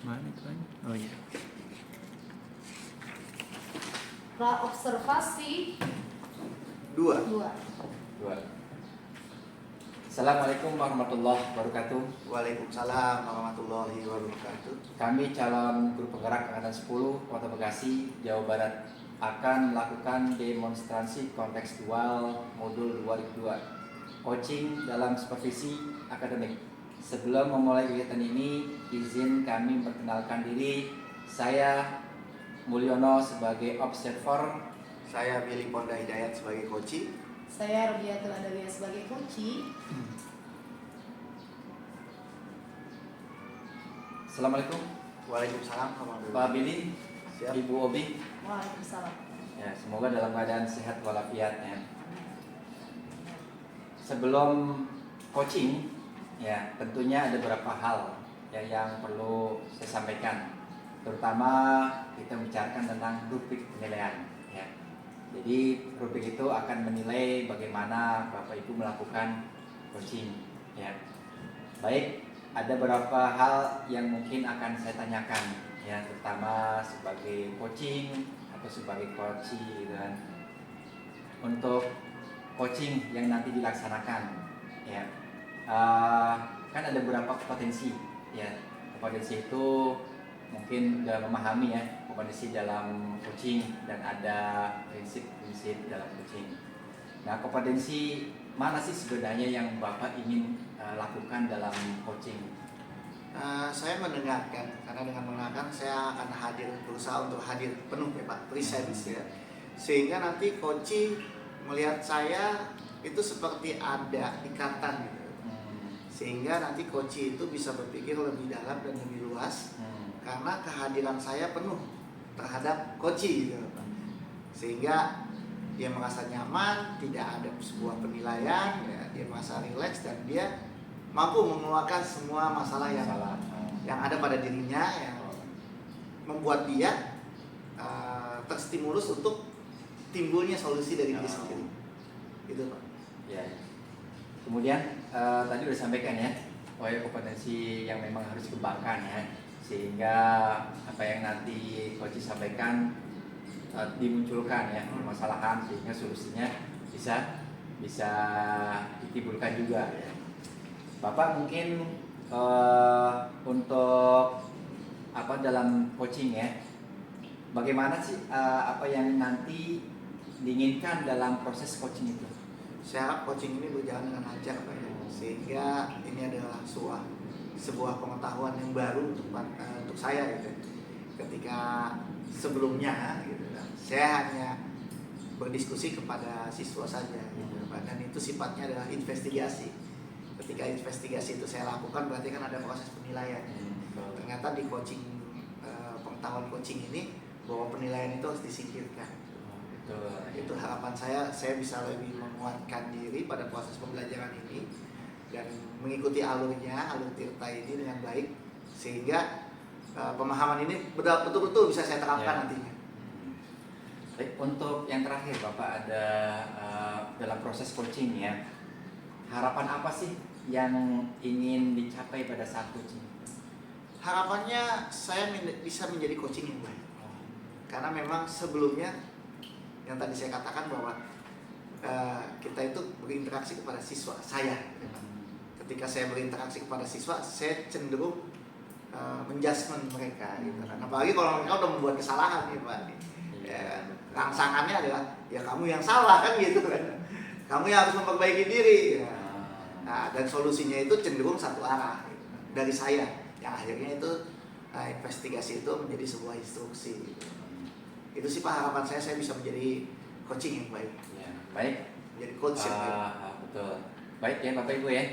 Mana tuanya? Oh iya. Observasi Dua. dua. Assalamualaikum warahmatullahi wabarakatuh. Waalaikumsalam warahmatullahi wabarakatuh. Kami calon guru penggerak Angkatan 10 Kota Bekasi, Jawa Barat akan melakukan demonstrasi kontekstual modul 2002 coaching dalam supervisi akademik. Sebelum memulai kegiatan ini, izin kami memperkenalkan diri. Saya Mulyono sebagai observer. Saya Billy Ponda Hidayat sebagai coach. Saya Rudiatul Adawiyah sebagai coach. Assalamualaikum Waalaikumsalam warahmatullahi Pak Billy, Siap. Ibu Obi. Waalaikumsalam. Ya, semoga dalam keadaan sehat walafiat ya. Sebelum coaching, ya tentunya ada beberapa hal ya yang perlu saya sampaikan. Terutama kita bicarakan tentang rubrik penilaian. Ya. Jadi rubrik itu akan menilai bagaimana Bapak Ibu melakukan coaching. Ya. Baik, ada beberapa hal yang mungkin akan saya tanyakan, ya terutama sebagai coaching atau sebagai coachee, gitu kan. Untuk coaching yang nanti dilaksanakan, ya kan ada beberapa kompetensi, ya kompetensi itu mungkin udah memahami ya kompetensi dalam coaching dan ada prinsip-prinsip dalam coaching. Nah, kompetensi mana sih sebenarnya yang Bapak ingin lakukan dalam coaching? Saya mendengarkan, karena dengan mendengarkan saya akan berusaha untuk hadir penuh ya Pak, presence ya. Sehingga nanti coach melihat saya itu seperti ada ikatan gitu. Sehingga nanti coach itu bisa berpikir lebih dalam dan lebih luas. Karena kehadiran saya penuh terhadap coach gitu. Sehingga dia merasa nyaman, tidak ada sebuah penilaian, ya, dia merasa rileks dan dia mampu mengeluarkan semua masalah yang ada pada dirinya, yang membuat dia terstimulus untuk timbulnya solusi dari diri sendiri. Itu Pak. Ya. Kemudian tadi udah sampaikan ya, kompetensi yang memang harus dikembangkan ya, sehingga apa yang nanti coach sampaikan dimunculkan ya permasalahan, sehingga solusinya bisa ditimbulkan juga ya. Bapak mungkin untuk apa dalam coaching ya, bagaimana sih apa yang nanti diinginkan dalam proses coaching itu? Saya harap coaching ini berjalan dengan lancar Pak ya. Sehingga ini adalah sebuah pengetahuan yang baru untuk saya gitu. Ketika sebelumnya gitu, saya hanya berdiskusi kepada siswa saja gitu, dan itu sifatnya adalah investigasi. Ketika investigasi itu saya lakukan berarti kan ada proses penilaian. Ternyata di coaching pengetahuan coaching ini bahwa penilaian itu harus disingkirkan. Itu harapan saya bisa lebih menguatkan diri pada proses pembelajaran ini dan mengikuti alur Tirta ini dengan baik, sehingga pemahaman ini betul-betul bisa saya terapkan nantinya. Baik, untuk yang terakhir Bapak ada dalam proses coaching ya, harapan apa sih yang ingin dicapai pada saat coaching? Harapannya saya bisa menjadi coaching yang baik. Karena memang sebelumnya yang tadi saya katakan bahwa kita itu berinteraksi kepada siswa saya. Ketika saya berinteraksi kepada siswa, saya cenderung menjudgment mereka gitu kan. Apalagi kalau mereka udah membuat kesalahan ya Pak. Ya, rangsangannya adalah ya kamu yang salah kan gitu kan. Kamu yang harus memperbaiki diri. Ya. Nah, dan solusinya itu cenderung satu arah gitu, dari saya. Yang akhirnya itu investigasi itu menjadi sebuah instruksi gitu. Itu sih Pak harapan saya bisa menjadi coaching yang baik. Ya, baik. Jadi coach yang baik. Betul. Baik ya Bapak Ibu ya.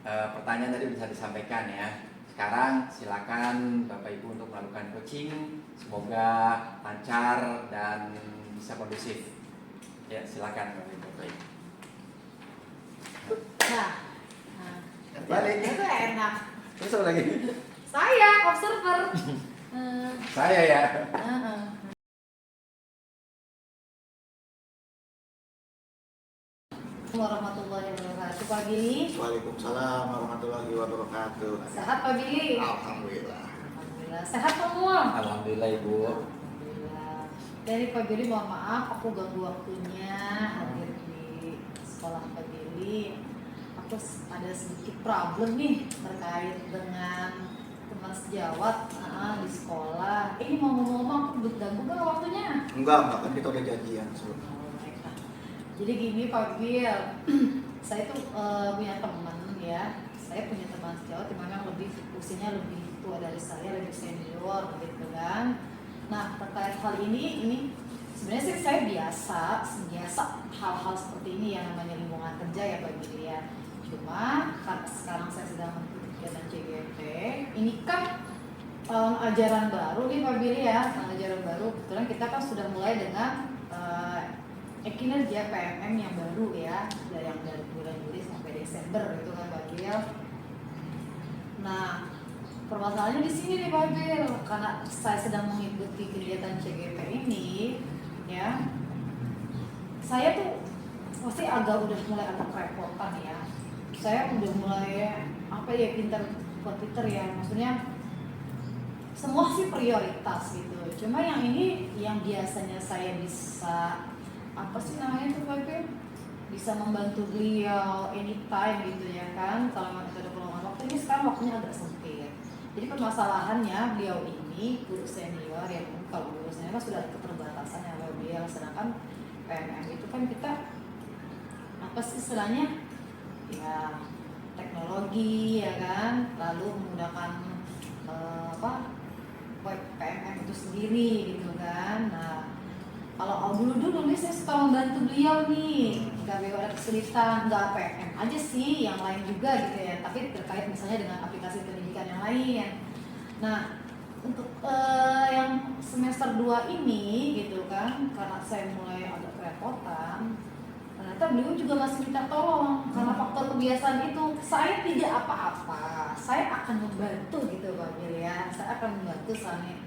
Pertanyaan tadi bisa disampaikan ya. Sekarang silakan Bapak Ibu untuk melakukan coaching. Semoga lancar dan bisa kondusif. Ya, silakan Bapak Ibu. Baik. Nah, Baliknya itu enak. Terus apa lagi? Saya observer. Saya ya. Warahmatullahi wabarakatuh. Pak Billy. Waalaikumsalam warahmatullahi wabarakatuh. Sehat Pak Billy? Alhamdulillah. Alhamdulillah. Sehat semua? Alhamdulillah Ibu. Alhamdulillah. Dari Pak Billy mohon maaf aku ganggu waktunya hadir di sekolah Pak Billy. Aku ada sedikit problem nih terkait dengan teman sejawat di sekolah. Ini mau ngomong aku ganggu nggak waktunya? Enggak, kan kita udah janjian sebelumnya. Oh, baiklah. Jadi gini Pak Bil, saya tuh punya teman ya. Saya punya teman sejawat yang memang lebih usianya lebih tua dari saya, lebih senior gitu kan. Nah terkait hal ini sebenarnya sih saya biasa hal-hal seperti ini yang namanya lingkungan kerja ya Pak Bil ya. Cuma karena sekarang saya sedang mengikuti kegiatan CGP, ini kan ajaran baru nih Pak Bil ya, ajaran baru. Kebetulan kita kan sudah mulai dengan kinerja PMM yang baru ya, dari bulan Juli sampai Desember itu kan Pak Bil. Nah, permasalahannya di sini nih Pak Bil, karena saya sedang mengikuti kegiatan CGP ini, ya, saya tuh pasti udah mulai agak kerepotan ya. Saya udah mulai pintar ya, maksudnya semua sih prioritas gitu. Cuma yang ini yang biasanya saya bisa bisa membantu beliau anytime gitu ya kan, kalau memang ada peluang waktu ini sekarang waktunya agak sempit. Jadi permasalahannya beliau ini guru senior ya, kalau guru senior kan sudah ada keterbatasan ya beliau, sedangkan PMM itu kan kita istilahnya ya teknologi ya kan, lalu menggunakan web PMM itu sendiri gitu kan. Nah kalau dulu nih saya suka membantu beliau nih, nggak ada kesulitan, nggak PMM aja sih, yang lain juga gitu ya, tapi terkait misalnya dengan aplikasi pendidikan yang lain. Nah untuk yang semester 2 ini gitu kan, karena saya mulai agak kerepotan, ternyata beliau juga masih minta tolong karena faktor kebiasaan itu. Saya tidak apa-apa, saya akan membantu gitu Pak Bil ya, saya akan membantu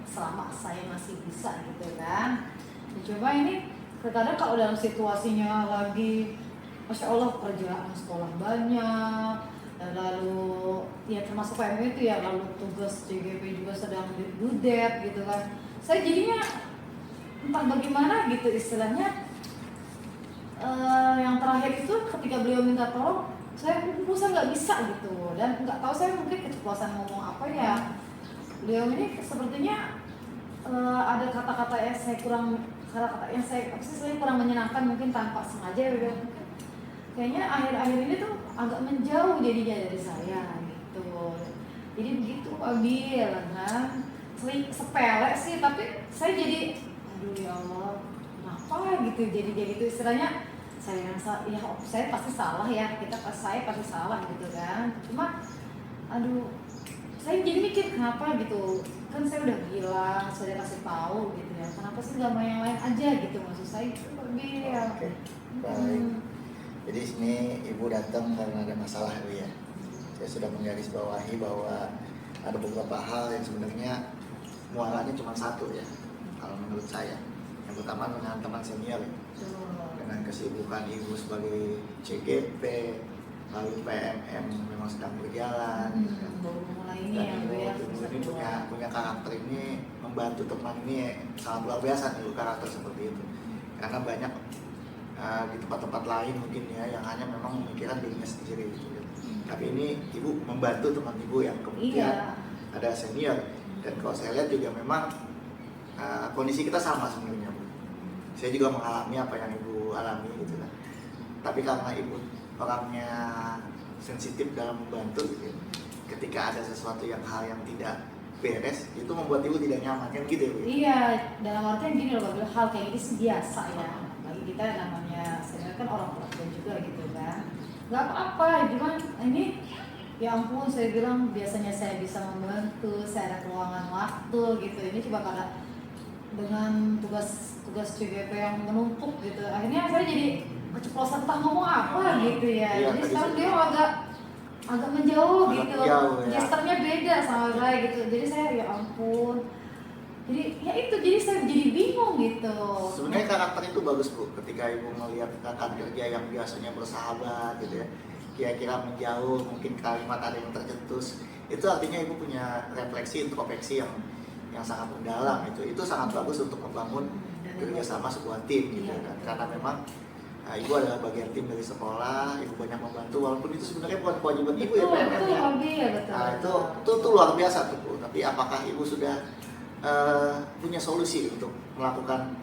selama saya masih bisa gitu kan. Coba ini terkadang kalau dalam situasinya lagi Masya Allah kerjaan sekolah banyak, lalu ya termasuk PMM itu ya, lalu tugas CGP juga sedang didudet gitu kan, saya jadinya entah bagaimana gitu istilahnya. Yang terakhir itu ketika beliau minta tolong, saya nggak bisa gitu, dan nggak tahu saya mungkin keceplosan ngomong apa ya. Beliau ini sepertinya ada kata-kata yang saya kurang menyenangkan, mungkin tanpa sengaja ya. Kayaknya akhir-akhir ini tuh agak menjauh jadinya dari saya gitu. Jadi begitu Pak Bil kan, sepele sih tapi saya jadi aduh ya Allah kenapa gitu, jadi gitu istilahnya. Saya pasti salah ya, saya pasti salah gitu kan. Cuma aduh saya jadi mikir kenapa gitu, kan saya udah bilang, saya kasih tahu gitu ya, kenapa sih nggak mau yang lain aja gitu, maksud saya itu Pak Bil. Oke, baik. Jadi sini Ibu datang karena ada masalah Bu ya. Saya sudah menggarisbawahi bahwa ada beberapa hal yang sebenarnya muaranya cuma satu ya, kalau menurut saya. Yang pertama dengan teman senior, dengan kesibukan Ibu sebagai CGP, lalu PMM memang sedang berjalan. Baru mulai ini Dan ya Ibu Bu ya. ini punya karakter ini, membantu teman ini sangat luar biasa nih karakter seperti itu. Karena banyak di tempat-tempat lain mungkin ya yang hanya memang memikirkan dirinya sendiri gitu. Tapi ini Ibu membantu teman Ibu yang kemudian ada senior, dan kalau saya lihat juga memang kondisi kita sama sebenarnya Bu. Saya juga mengalami apa yang Ibu alami gitu kan. Tapi karena Ibu orangnya sensitif dalam membantu gitu, ketika ada sesuatu hal yang tidak beres, itu membuat Ibu tidak nyaman kan gitu ya Bu? Iya, dalam artian gini loh Pak Bil, hal kayak gini sih biasa ya. Bagi kita namanya senior kan orang tua juga gitu kan. Gak apa-apa, cuman ini ya ampun, saya bilang biasanya saya bisa membantu, saya ada keluangan waktu gitu. Ini coba karena dengan tugas CGP yang menumpuk gitu, akhirnya saya jadi keceplosan entah ngomong apa gitu ya. Jadi sekarang dia agak menjauh gitu, gesternya beda sama saya gitu. Jadi saya ya ampun, jadi saya jadi bingung gitu. Sebenarnya karakter itu bagus Bu, ketika Ibu melihat rekan kerja yang biasanya bersahabat gitu ya, kira-kira menjauh, mungkin kalimat ada yang tercetus, itu artinya ibu punya refleksi introspeksi yang sangat mendalam. Itu sangat bagus untuk membangun kerjasama sebuah tim gitu kan. Karena memang ibu adalah bagian tim dari sekolah, ibu banyak membantu walaupun itu sebenarnya bukan kewajiban ibu ya PMM-nya. Itu luar biasa tuh Bu. Tapi apakah ibu sudah punya solusi untuk melakukan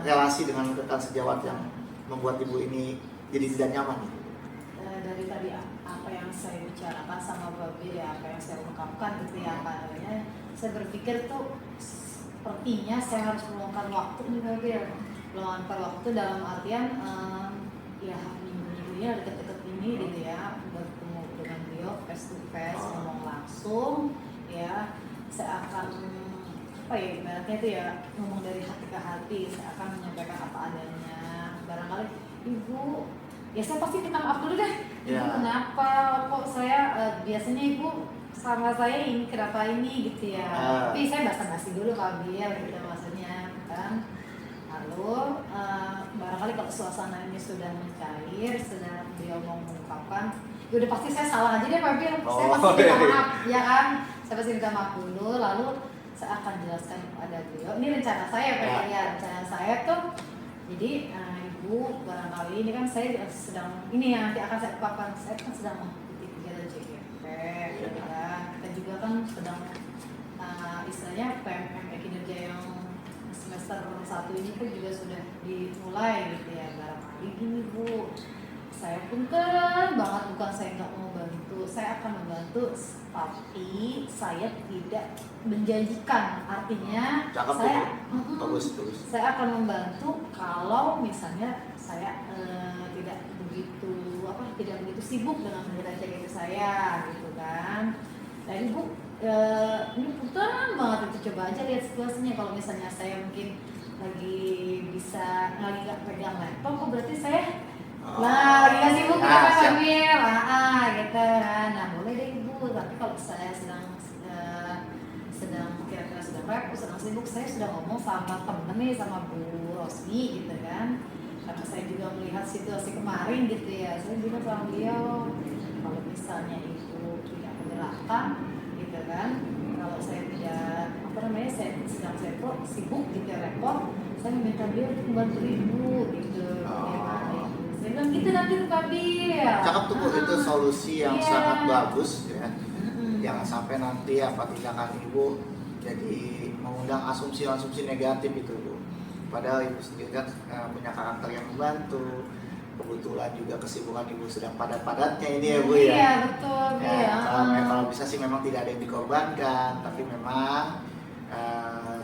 relasi dengan rekan sejawat yang membuat ibu ini jadi tidak nyaman? Dari tadi apa yang saya bicarakan sama Babil ya, apa yang saya ungkapkan gitu ya, padanya saya berpikir tuh sepertinya saya harus meluangkan waktu nih Babil, meluangkan waktu dalam artian ya minggu-minggunya deket-deket ini gitu ya, bertemu dengan beliau face to face, ngomong langsung ya. Saya akan apa ya, ibaratnya itu ya ngomong dari hati ke hati, saya akan menyampaikan apa adanya. Barangkali ibu, ya saya pasti minta maaf dulu deh. Ibu kenapa kok saya biasanya ibu sama saya ini kenapa ini gitu ya. Tapi saya basa-basi dulu Kak Biel gitu maksudnya kan. Lalu barangkali kalau suasana ini sudah mencair, sudah beliau mau mengungkapkan, ya udah pasti saya salah aja deh Pak Biel. Saya pasti minta maaf ya kan. Saya pasti minta maaf dulu, lalu saya akan jelaskan kepada beliau. Ini rencana saya Pak ya. Rencana saya tuh jadi ibu barangkali ini kan saya sedang ini yang nanti akan saya ungkapkan, saya kan sedang mengikuti kegiatan JGP gitu kan. Kita juga kan sedang istilahnya PMM kinerja yang semester 1 ini kan juga sudah dimulai gitu ya. Barangkali gini Bu, saya pun kan banget bukan saya nggak mau bantu, saya akan membantu, tapi saya tidak menjanjikan. Artinya saya akan membantu kalau misalnya saya tidak begitu sibuk dengan kegiatan JGP saya gitu kan. Dan Ibu ini punten banget itu, coba aja lihat situasinya. Kalau misalnya saya mungkin lagi nggak pegang laptop, kok berarti saya lagi nggak sibuk gitu kan sambil gitu kan. Nah boleh deh Ibu, tapi kalau saya sedang kira-kira sedang repot, sedang sibuk, saya sudah ngomong sama temen nih, sama Bu Rosmi gitu kan. Karena saya juga melihat situasi kemarin gitu ya, saya juga sama beliau, kalau misalnya Ibu tidak keberatan gitu kan, kalau saya tidak saya sedang sibuk gitu ya, repot, saya minta beliau untuk membantu Ibu gitu. Saya bilang gitu nanti tuh Kak Bil. Cakep tuh Bu, itu solusi yang sangat bagus ya. Jangan sampai nanti tindakan Ibu jadi mengundang asumsi-asumsi negatif itu Bu. Padahal Ibu sendiri kan punya karakter yang membantu. Kebetulan juga kesibukan Ibu sedang padat-padatnya ini ya Bu ya. Iya betul. Kalau bisa sih memang tidak ada yang dikorbankan, tapi memang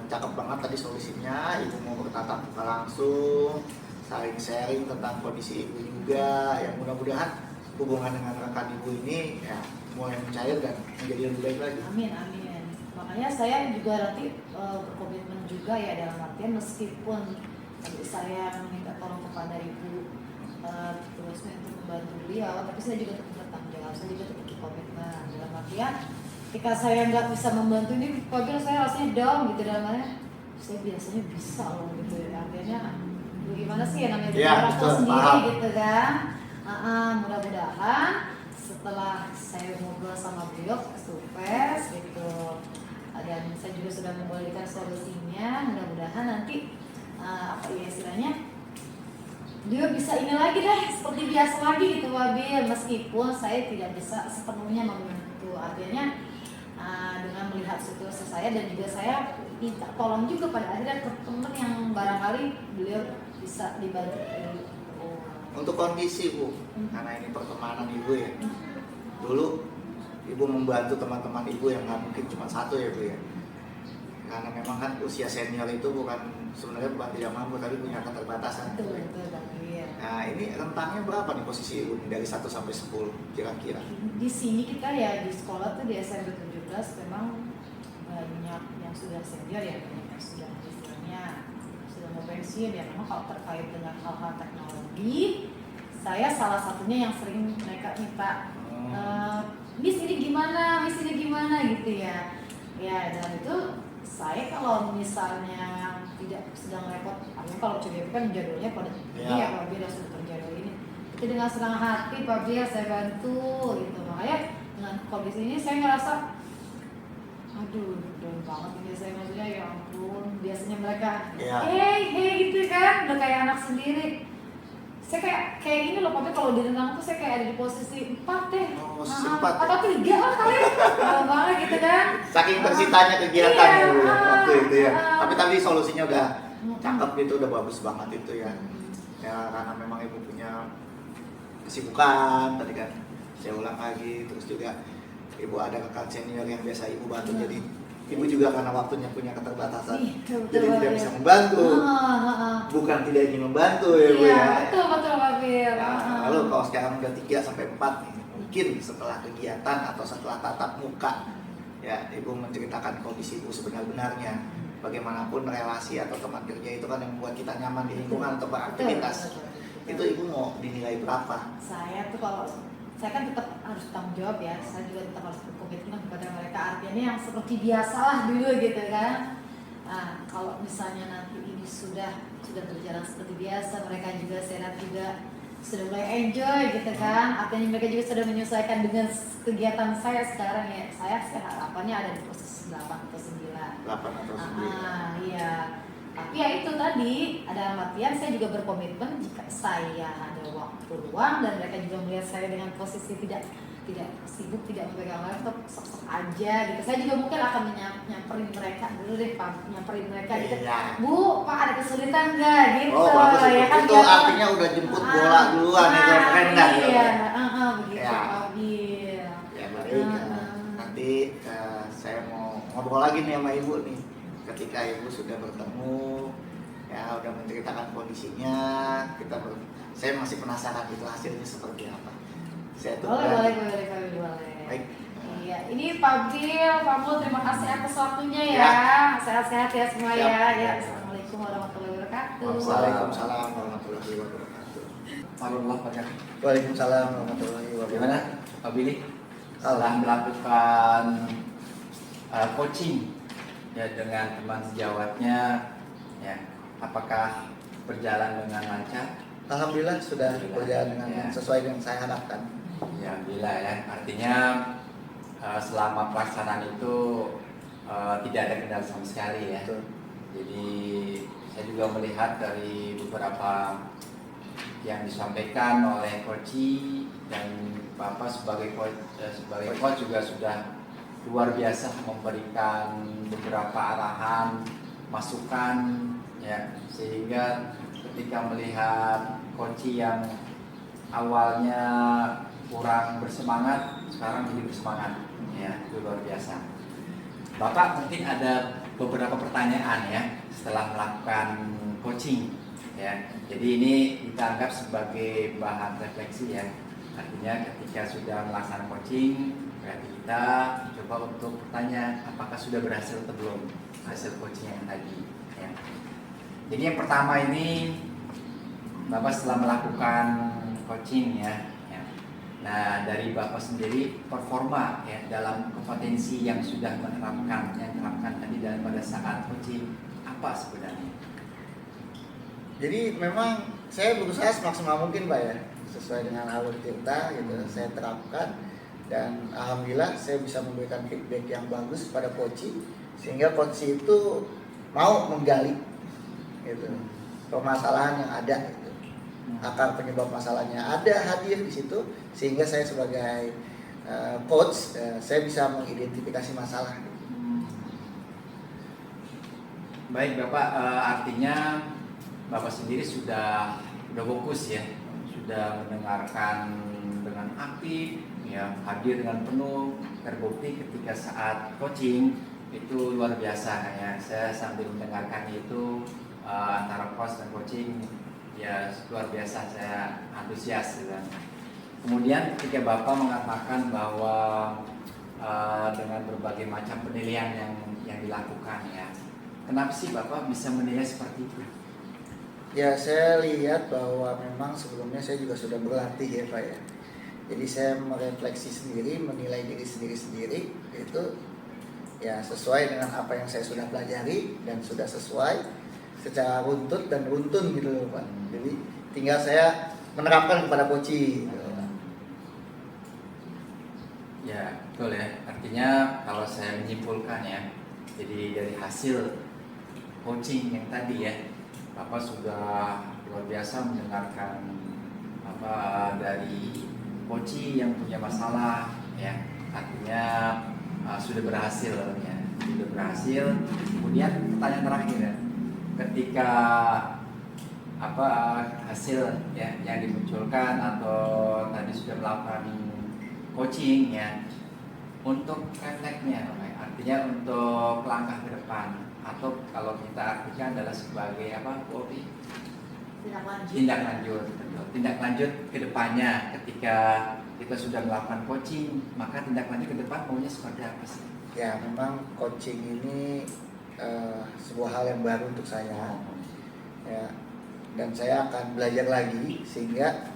cakep banget tadi solusinya. Ibu mau bertatap muka langsung, saling sharing tentang kondisi Ibu juga. Yang mudah-mudahan hubungan dengan rekan Ibu ini ya mulai mencair dan menjadi lebih baik lagi. Amin. Makanya saya juga nanti berkomitmen juga ya, dalam artian meskipun saya meminta tolong kepada Ibu terusnya untuk membantu beliau, tapi saya juga tetap bertanggung jawab, saya juga tetap berkomitmen. Dalam artian ketika saya nggak bisa membantu ini, pagi saya rasanya down gitu, dalam artian saya biasanya bisa loh gitu. Artinya gimana sih ya namanya orang tua sendiri gitu kan. Mudah-mudahan setelah saya ngobrol sama beliau face to face gitu, dan saya juga sudah membolehkan solusinya, mudah-mudahan nanti istilahnya dia bisa ini lagi deh seperti biasa lagi gitu Wabil, meskipun saya tidak bisa sepenuhnya membantu. Artinya dengan melihat situasi saya, dan juga saya minta tolong juga pada akhirnya ke teman yang barangkali beliau bisa dibantu. Untuk kondisi Bu, karena ini pertemanan Ibu ya, dulu Ibu membantu teman-teman Ibu yang nggak mungkin cuma satu ya Bu ya, karena memang kan usia senior itu sebenarnya bukan tidak mampu, tapi punya keterbatasan. Betul. Nah ini rentangnya berapa nih posisi Ibu dari 1 sampai 10 kira-kira? Di sini kita ya di sekolah tuh di SMP 17 memang banyak yang sudah senior ya, banyak yang sudah istilahnya sudah mau pensiun ya. Memang kalau terkait dengan hal-hal teknologi, saya salah satunya yang sering mereka minta Miss ini gimana gitu ya. Ya dan itu saya kalau misalnya tidak sedang repot, kalau CGP kan jadwalnya pada ini ya Pak Biar sudah terjadwal ini, itu dengan senang hati Pak Biar saya bantu gitu. Makanya dengan kondisi ini saya ngerasa aduh down banget ini saya, maksudnya ya ampun, biasanya mereka Iya. hey gitu kan, udah kayak anak sendiri. Saya kayak gini loh, tapi kalau di renang tuh saya kayak ada di posisi 4 deh. Oh, posisi 4 ya? Atau 3 lah kali. Lama banget gitu kan. Saking tersitanya kegiatan Iya, dulu waktu itu ya. ah. Tapi tadi solusinya udah Mm-mm. cakep gitu, udah bagus banget itu ya. Ya karena memang ibu punya kesibukan tadi kan. Saya ulang lagi, terus juga ibu ada rekan senior yang biasa ibu bantu, jadi ibu juga karena waktunya punya keterbatasan, Iya, betul, jadi tidak ya. bisa membantu. Bukan tidak ingin membantu ya bu Iya, ya. betul Pak Fir. Nah, lalu kalau sekarang udah 3 sampai 4 nih, mungkin setelah kegiatan atau setelah tatap muka, ya ibu menceritakan kondisi ibu sebenar-benarnya. Bagaimanapun relasi atau teman kerja itu kan yang membuat kita nyaman di lingkungan atau beraktivitas. Betul. Itu ibu mau dinilai berapa? Saya tuh kalau saya kan tetap harus tanggung jawab ya, saya juga tetap harus berkomitmen kepada mereka, artinya yang seperti biasalah dulu gitu kan. Nah, kalau misalnya nanti ini sudah berjalan seperti biasa, mereka juga, saya lihat juga sudah mulai enjoy gitu kan, artinya mereka juga sudah menyesuaikan dengan kegiatan saya sekarang ya. Saya harapannya ada di posisi 8 atau 9. 8 atau 9? Iya. Tapi ya itu tadi, ada artian saya juga berkomitmen jika saya ada waktu luang dan mereka juga melihat saya dengan posisi tidak sibuk, tidak memegang laptop, sok-sok aja gitu. Saya juga mungkin akan nyamperin mereka dulu deh, Pak, nyamperin mereka gitu. Iya. Bu, Pak ada kesulitan nggak gitu? Oh bagus itu, ya kan, itu biar- artinya udah jemput bola duluan itu keren dah. Iya, begitu Ya. Pak Bil. Ya baik, nanti saya mau ngobrol lagi nih sama ibu nih. Ketika ibu sudah bertemu, ya udah menceritakan kondisinya, saya masih penasaran itu hasilnya seperti apa. Saya Boleh. Baik. Iya, ini Pak Bil, Pak Mul, terima kasih atas waktunya ya. Sehat-sehat ya semua Siap. ya. Ya, Assalamualaikum warahmatullahi wabarakatuh. Waalaikumsalam warahmatullahi wabarakatuh. Allah Pak. Waalaikumsalam warahmatullahi wabarakatuh. Gimana Pak Billy? Setelah melakukan coaching ya dengan teman sejawatnya, ya apakah berjalan dengan lancar? Alhamdulillah sudah berjalan dengan Ya. sesuai yang saya harapkan. Ya, alhamdulillah ya. Artinya selama pelaksanaan itu tidak ada kendala sama sekali ya. Betul. Jadi saya juga melihat dari beberapa yang disampaikan oleh coach dan Bapak sebagai coach juga sudah luar biasa memberikan beberapa arahan, masukan ya, sehingga ketika melihat coach yang awalnya kurang bersemangat sekarang jadi bersemangat ya, itu luar biasa. Bapak mungkin ada beberapa pertanyaan ya setelah melakukan coaching ya. Jadi ini kita anggap sebagai bahan refleksi ya. Artinya ketika sudah melaksanakan coaching, berarti kita coba untuk bertanya apakah sudah berhasil atau belum hasil coaching yang tadi ya. Jadi yang pertama ini Bapak setelah melakukan coaching ya. Nah, dari Bapak sendiri performa ya dalam kompetensi yang sudah diterapkan tadi dalam pada saat coaching apa sebenarnya? Jadi memang saya berusaha semaksimal mungkin Pak ya, sesuai dengan alur cerita gitu saya terapkan, dan alhamdulillah saya bisa memberikan feedback yang bagus kepada coach, sehingga coach itu mau menggali gitu permasalahan yang ada gitu. Akar penyebab masalahnya ada, hadir di situ, sehingga saya sebagai coach saya bisa mengidentifikasi masalah. Baik Bapak, artinya Bapak sendiri sudah fokus ya, sudah mendengarkan dengan aktif ya, hadir dengan penuh, terbukti ketika saat coaching itu luar biasa ya. Saya sambil mendengarkan itu antara coach dan coaching ya luar biasa, saya antusias gitu. Kemudian ketika Bapak mengatakan bahwa dengan berbagai macam penilaian yang dilakukan ya, kenapa sih Bapak bisa menilai seperti itu? Ya saya lihat bahwa memang sebelumnya saya juga sudah berlatih ya Pak ya. Jadi saya merefleksi sendiri, menilai diri sendiri itu ya sesuai dengan apa yang saya sudah pelajari dan sudah sesuai secara runtut dan runtun gitu loh Pak. Jadi tinggal saya menerapkan kepada coach gitu. Ya, betul ya. Artinya kalau saya menyimpulkan ya, jadi dari hasil coaching yang tadi ya, Bapak sudah luar biasa mendengarkan apa dari coach yang punya masalah ya. Artinya sudah berhasil ya, sudah berhasil. Kemudian pertanyaan terakhir ya, ketika apa hasil ya yang dimunculkan atau tadi sudah melakukan coaching ya, untuk refleksnya, artinya untuk langkah ke depan atau kalau kita artikan adalah sebagai apa, Bobi? Tindak lanjut. Tindak lanjut, betul. Tindak lanjut ke depannya ketika kita sudah melakukan coaching, maka tindak lanjut ke depan maunya seperti apa sih? Ya, memang coaching ini sebuah hal yang baru untuk saya. Ya, dan saya akan belajar lagi sehingga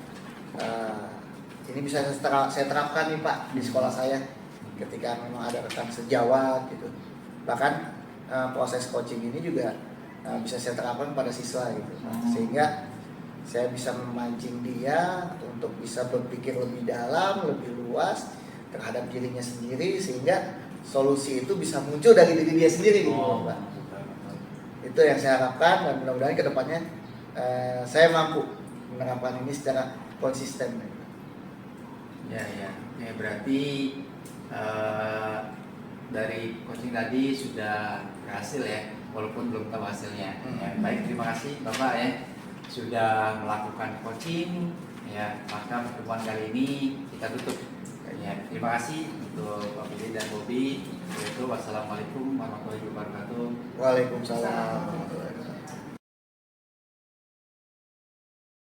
ini bisa saya terapkan nih Pak di sekolah saya ketika memang ada rekan sejawat gitu. Bahkan proses coaching ini juga bisa saya terapkan pada siswa gitu, sehingga saya bisa memancing dia untuk bisa berpikir lebih dalam, lebih luas terhadap dirinya sendiri, sehingga solusi itu bisa muncul dari diri dia sendiri gitu Pak. Itu yang saya harapkan, dan mudah-mudahan kedepannya saya mampu menerapkan ini secara konsisten. Ya, berarti dari coaching tadi sudah berhasil ya, walaupun belum tahu hasilnya. Ya, baik, terima kasih Bapak ya sudah melakukan coaching ya. Maka pertemuan kali ini kita tutup. Ya, terima kasih untuk Pak Billy dan Bobi. Wassalamualaikum warahmatullahi wabarakatuh. Waalaikumsalam.